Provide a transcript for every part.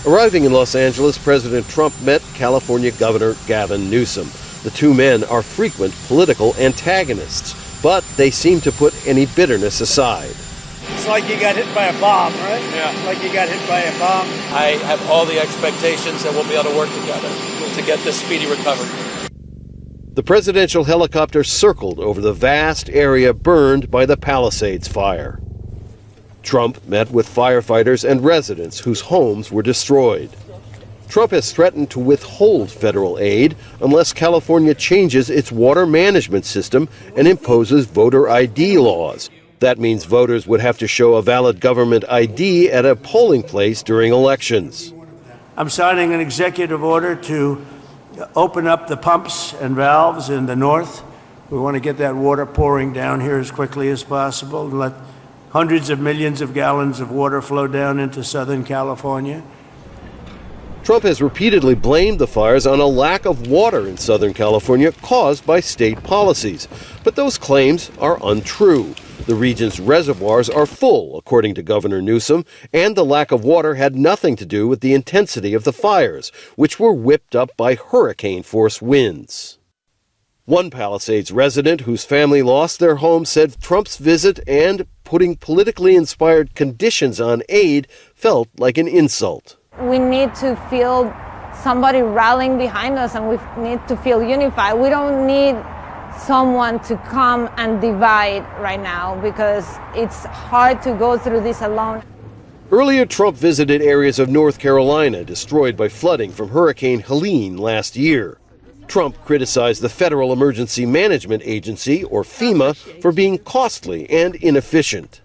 Arriving in Los Angeles, President Trump met California Governor Gavin Newsom. The two men are frequent political antagonists, but they seem to put any bitterness aside. It's like you got hit by a bomb, right? Yeah. It's like you got hit by a bomb. I have all the expectations that we'll be able to work together to get this speedy recovery. The presidential helicopter circled over the vast area burned by the Palisades fire. Trump met with firefighters and residents whose homes were destroyed. Trump has threatened to withhold federal aid unless California changes its water management system and imposes voter ID laws. That means voters would have to show a valid government ID at a polling place during elections. I'm signing an executive order to open up the pumps and valves in the north. We want to get that water pouring down here as quickly as possible and let hundreds of millions of gallons of water flow down into Southern California. Trump has repeatedly blamed the fires on a lack of water in Southern California caused by state policies. But those claims are untrue. The region's reservoirs are full, according to Governor Newsom, and the lack of water had nothing to do with the intensity of the fires, which were whipped up by hurricane-force winds. One Palisades resident whose family lost their home said Trump's visit and putting politically inspired conditions on aid felt like an insult. We need to feel somebody rallying behind us, and we need to feel unified. We don't need someone to come and divide right now because it's hard to go through this alone. Earlier, Trump visited areas of North Carolina destroyed by flooding from Hurricane Helene last year. Trump criticized the Federal Emergency Management Agency, or FEMA, for being costly and inefficient.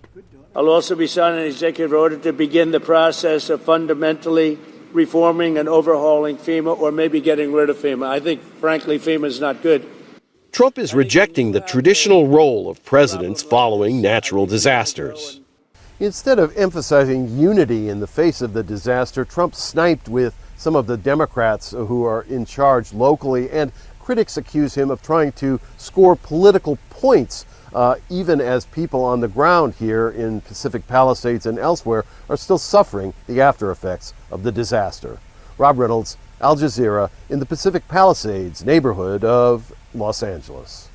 I'll also be signing an executive order to begin the process of fundamentally reforming and overhauling FEMA, or maybe getting rid of FEMA. I think, frankly, FEMA is not good. Trump is rejecting the traditional role of presidents following natural disasters. Instead of emphasizing unity in the face of the disaster, Trump sniped with some of the Democrats who are in charge locally, and critics accuse him of trying to score political points, even as people on the ground here in Pacific Palisades and elsewhere are still suffering the after effects of the disaster. Rob Reynolds, Al Jazeera, in the Pacific Palisades neighborhood of Los Angeles.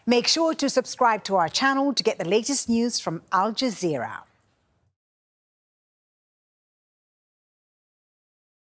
Make sure to subscribe to our channel to get the latest news from Al Jazeera.